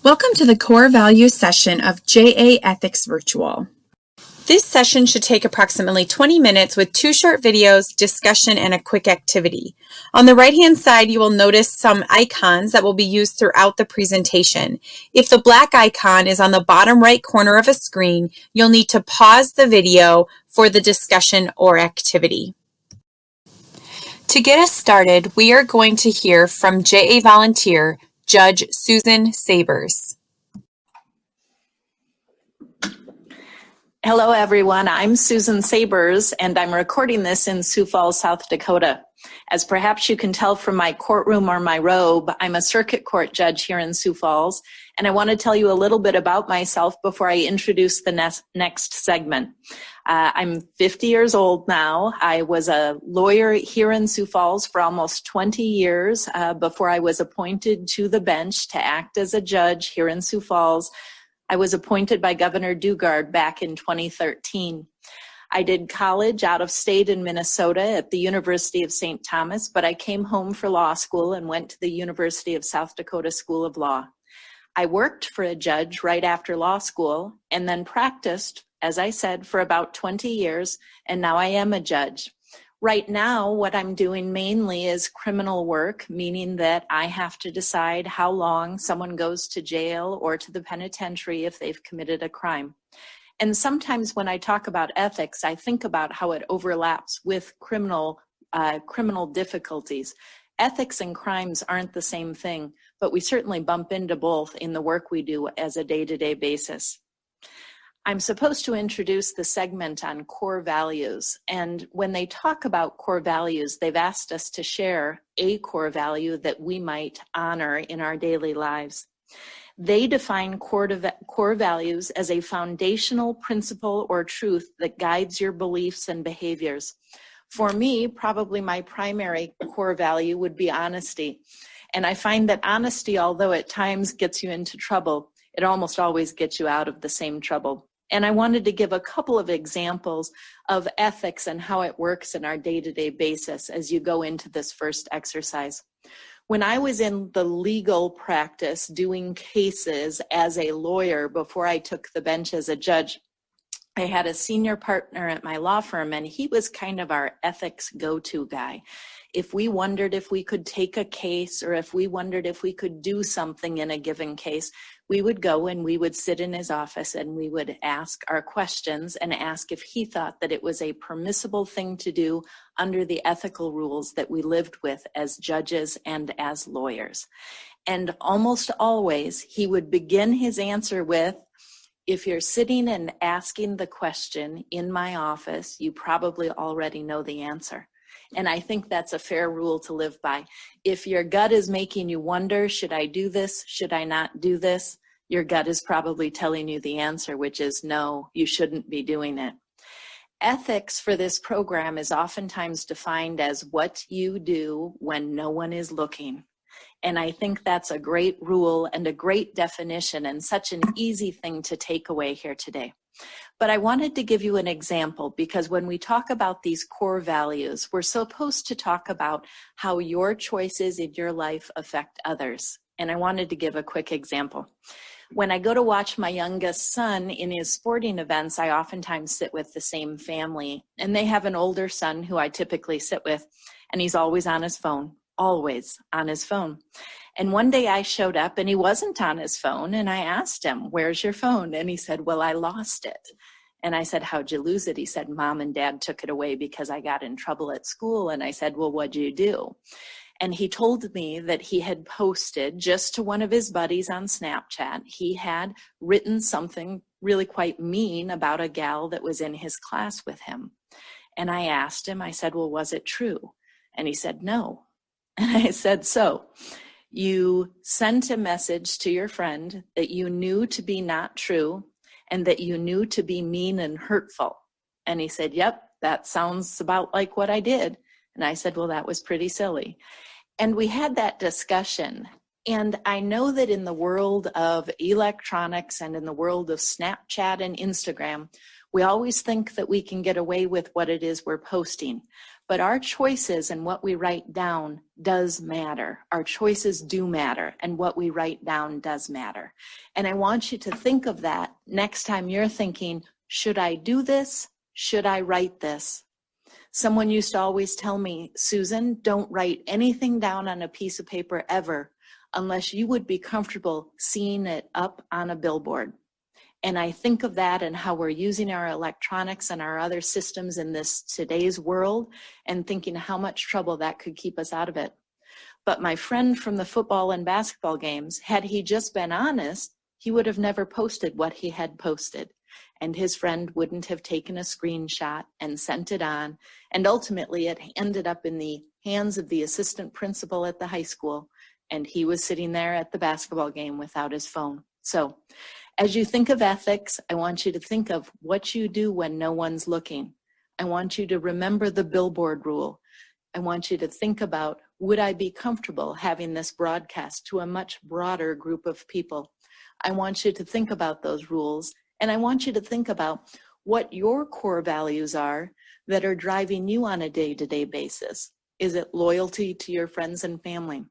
Welcome to the core values session of JA Ethics Virtual. This session should take approximately 20 minutes with 2 short videos, discussion, and a quick activity. On the right-hand side, you will notice some icons that will be used throughout the presentation. If the black icon is on the bottom right corner of a screen, you'll need to pause the video for the discussion or activity. To get us started, we are going to hear from JA volunteer, Judge Susan Sabers. Hello, everyone. I'm Susan Sabers, and I'm recording this in Sioux Falls, South Dakota. As perhaps you can tell from my courtroom or my robe, I'm a circuit court judge here in Sioux Falls, and I want to tell you a little bit about myself before I introduce the next segment. I'm 50 years old now. I was a lawyer here in Sioux Falls for almost 20 years before I was appointed to the bench to act as a judge here in Sioux Falls. I was appointed by Governor Dugard back in 2013. I did college out of state in Minnesota at the University of St. Thomas, but I came home for law school and went to the University of South Dakota School of Law. I worked for a judge right after law school and then practiced, as I said, for about 20 years, and now I am a judge. Right now, what I'm doing mainly is criminal work, meaning that I have to decide how long someone goes to jail or to the penitentiary if they've committed a crime. And sometimes when I talk about ethics, I think about how it overlaps with criminal difficulties. Ethics and crimes aren't the same thing, but we certainly bump into both in the work we do as a day-to-day basis. I'm supposed to introduce the segment on core values, and when they talk about core values, they've asked us to share a core value that we might honor in our daily lives. They define core values as a foundational principle or truth that guides your beliefs and behaviors. For me, probably my primary core value would be honesty, and I find that honesty, although at times gets you into trouble, it almost always gets you out of the same trouble. And I wanted to give a couple of examples of ethics and how it works in our day-to-day basis as you go into this first exercise. When I was in the legal practice doing cases as a lawyer before I took the bench as a judge, I had a senior partner at my law firm, and he was kind of our ethics go-to guy. If we wondered if we could take a case or if we wondered if we could do something in a given case, we would go and we would sit in his office and we would ask our questions and ask if he thought that it was a permissible thing to do under the ethical rules that we lived with as judges and as lawyers. And almost always he would begin his answer with, "If you're sitting and asking the question in my office, you probably already know the answer." And I think that's a fair rule to live by. If your gut is making you wonder, should I do this? Should I not do this? Your gut is probably telling you the answer, which is no, you shouldn't be doing it. Ethics for this program is oftentimes defined as what you do when no one is looking. And I think that's a great rule and a great definition and such an easy thing to take away here today. But I wanted to give you an example because when we talk about these core values, we're supposed to talk about how your choices in your life affect others. And I wanted to give a quick example. When I go to watch my youngest son in his sporting events, I oftentimes sit with the same family. And they have an older son who I typically sit with, and he's always on his phone. Always on his phone. And one day I showed up and he wasn't on his phone, and I asked him, "Where's your phone?" And he said, "Well, I lost it." And I said, "How'd you lose it?" He said, "Mom and Dad took it away because I got in trouble at school." And I said, "Well, what'd you do?" And he told me that he had posted just to one of his buddies on Snapchat. He had written something really quite mean about a gal that was in his class with him. And I asked him, I said, "Well, was it true?" And he said, "No." And I said, "So you sent a message to your friend that you knew to be not true and that you knew to be mean and hurtful." And he said, "Yep, that sounds about like what I did." And I said, "Well, that was pretty silly." And we had that discussion. And I know that in the world of electronics and in the world of Snapchat and Instagram, we always think that we can get away with what it is we're posting. But our choices and what we write down does matter. Our choices do matter, and what we write down does matter. And I want you to think of that next time you're thinking, should I do this? Should I write this? Someone used to always tell me, Susan, don't write anything down on a piece of paper ever unless you would be comfortable seeing it up on a billboard. And I think of that and how we're using our electronics and our other systems in this today's world and thinking how much trouble that could keep us out of it. But my friend from the football and basketball games, had he just been honest, he would have never posted what he had posted. And his friend wouldn't have taken a screenshot and sent it on. And ultimately it ended up in the hands of the assistant principal at the high school. And he was sitting there at the basketball game without his phone. So as you think of ethics, I want you to think of what you do when no one's looking. I want you to remember the billboard rule. I want you to think about, would I be comfortable having this broadcast to a much broader group of people? I want you to think about those rules, and I want you to think about what your core values are that are driving you on a day-to-day basis. Is it loyalty to your friends and family?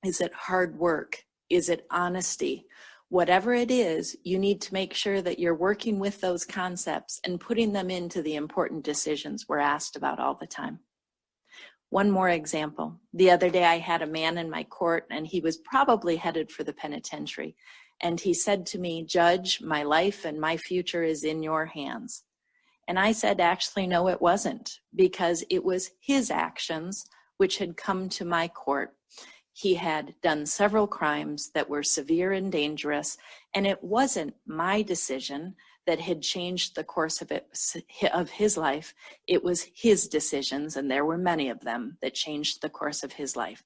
Is it hard work? Is it honesty? Whatever it is, you need to make sure that you're working with those concepts and putting them into the important decisions we're asked about all the time. One more example. The other day I had a man in my court and he was probably headed for the penitentiary. And he said to me, Judge, my life and my future is in your hands. And I said, actually, no, it wasn't, because it was his actions which had come to my court. He had done several crimes that were severe and dangerous, and it wasn't my decision that had changed the course of his life. It was his decisions, and there were many of them, that changed the course of his life.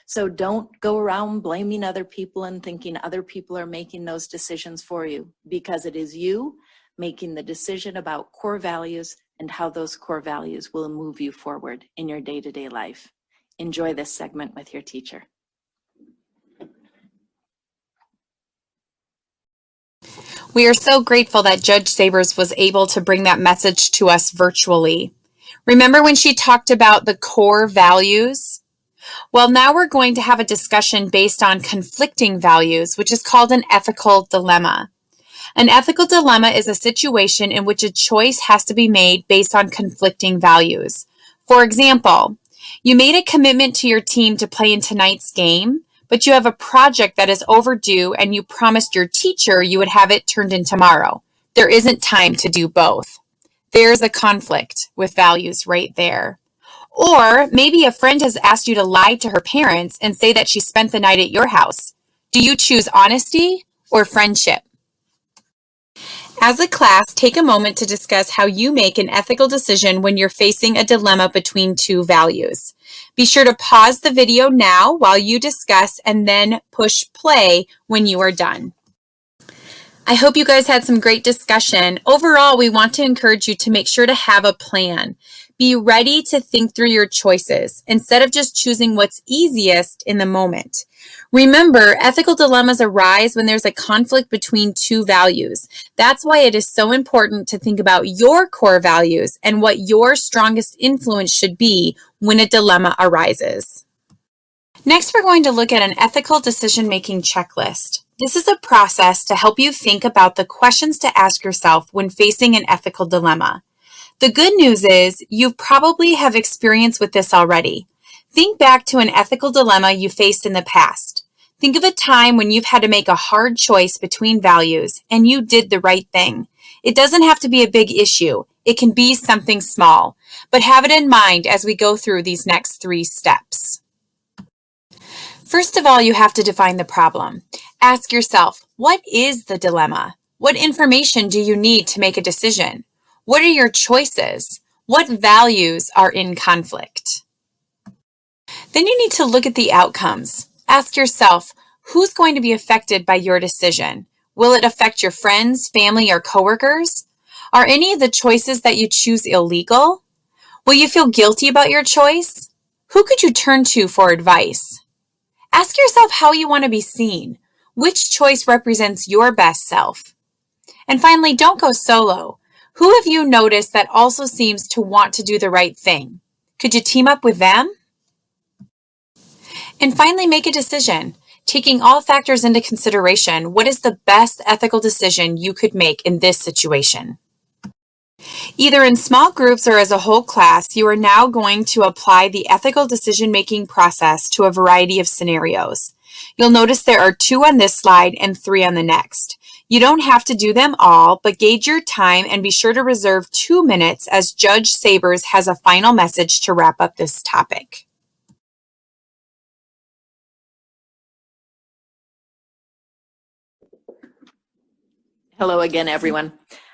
So don't go around blaming other people and thinking other people are making those decisions for you, because it is you making the decision about core values and how those core values will move you forward in your day-to-day life. Enjoy this segment with your teacher. We are so grateful that Judge Sabers was able to bring that message to us virtually. Remember when she talked about the core values? Well, now we're going to have a discussion based on conflicting values, which is called an ethical dilemma. An ethical dilemma is a situation in which a choice has to be made based on conflicting values. For example, you made a commitment to your team to play in tonight's game, but you have a project that is overdue and you promised your teacher you would have it turned in tomorrow. There isn't time to do both. There's a conflict with values right there. Or maybe a friend has asked you to lie to her parents and say that she spent the night at your house. Do you choose honesty or friendship? As a class, take a moment to discuss how you make an ethical decision when you're facing a dilemma between two values. Be sure to pause the video now while you discuss and then push play when you are done. I hope you guys had some great discussion. Overall, we want to encourage you to make sure to have a plan. Be ready to think through your choices instead of just choosing what's easiest in the moment. Remember, ethical dilemmas arise when there's a conflict between two values. That's why it is so important to think about your core values and what your strongest influence should be when a dilemma arises. Next, we're going to look at an ethical decision-making checklist. This is a process to help you think about the questions to ask yourself when facing an ethical dilemma. The good news is you probably have experience with this already. Think back to an ethical dilemma you faced in the past. Think of a time when you've had to make a hard choice between values and you did the right thing. It doesn't have to be a big issue. It can be something small, but have it in mind as we go through these next 3 steps. First of all, you have to define the problem. Ask yourself, what is the dilemma? What information do you need to make a decision? What are your choices? What values are in conflict? Then you need to look at the outcomes. Ask yourself, who's going to be affected by your decision? Will it affect your friends, family, or coworkers? Are any of the choices that you choose illegal? Will you feel guilty about your choice? Who could you turn to for advice? Ask yourself how you want to be seen. Which choice represents your best self? And finally, don't go solo. Who have you noticed that also seems to want to do the right thing? Could you team up with them? And finally, make a decision. Taking all factors into consideration, what is the best ethical decision you could make in this situation? Either in small groups or as a whole class, you are now going to apply the ethical decision-making process to a variety of scenarios. You'll notice there are 2 on this slide and 3 on the next. You don't have to do them all, but gauge your time and be sure to reserve 2 minutes as Judge Sabers has a final message to wrap up this topic. Hello again, everyone.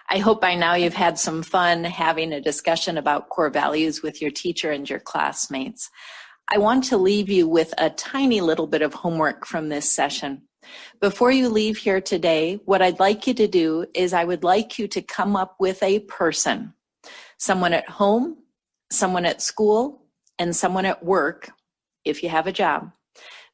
I hope by now you've had some fun having a discussion about core values with your teacher and your classmates. I want to leave you with a tiny little bit of homework from this session. Before you leave here today, what I'd like you to do is I would like you to come up with a person, someone at home, someone at school, and someone at work, if you have a job,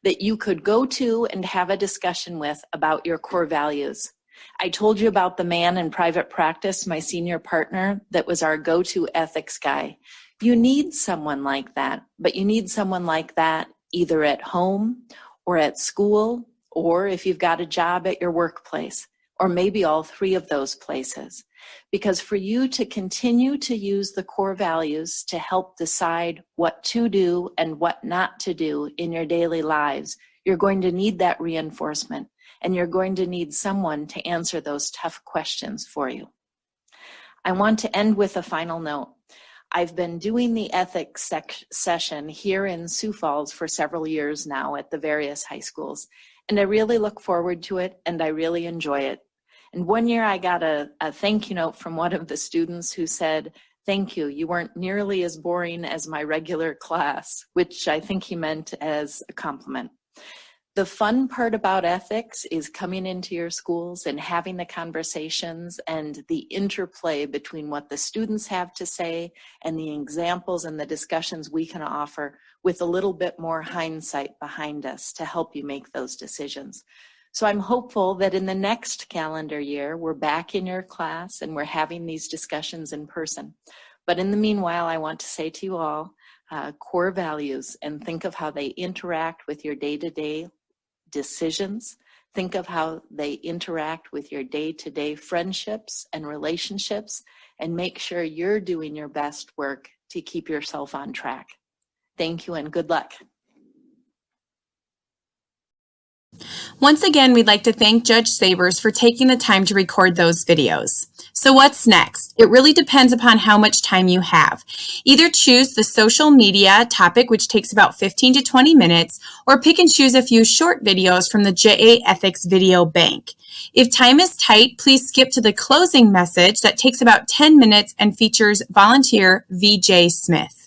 that you could go to and have a discussion with about your core values. I told you about the man in private practice, my senior partner, that was our go-to ethics guy. You need someone like that, but you need someone like that either at home or at school, or if you've got a job at your workplace, or maybe all 3 of those places. Because for you to continue to use the core values to help decide what to do and what not to do in your daily lives, you're going to need that reinforcement. And you're going to need someone to answer those tough questions for you. I want to end with a final note. I've been doing the ethics session here in Sioux Falls for several years now at the various high schools, and I really look forward to it, and I really enjoy it. And one year I got a thank you note from one of the students who said, "Thank you, you weren't nearly as boring as my regular class," which I think he meant as a compliment. The fun part about ethics is coming into your schools and having the conversations and the interplay between what the students have to say and the examples and the discussions we can offer with a little bit more hindsight behind us to help you make those decisions. So I'm hopeful that in the next calendar year, we're back in your class and we're having these discussions in person. But in the meanwhile, I want to say to you all, core values, and think of how they interact with your day-to-day decisions. Think of how they interact with your day-to-day friendships and relationships, and make sure you're doing your best work to keep yourself on track. Thank you and good luck. Once again, we'd like to thank Judge Sabers for taking the time to record those videos. So what's next? It really depends upon how much time you have. Either choose the social media topic, which takes about 15 to 20 minutes, or pick and choose a few short videos from the JA Ethics Video Bank. If time is tight, please skip to the closing message that takes about 10 minutes and features volunteer VJ Smith.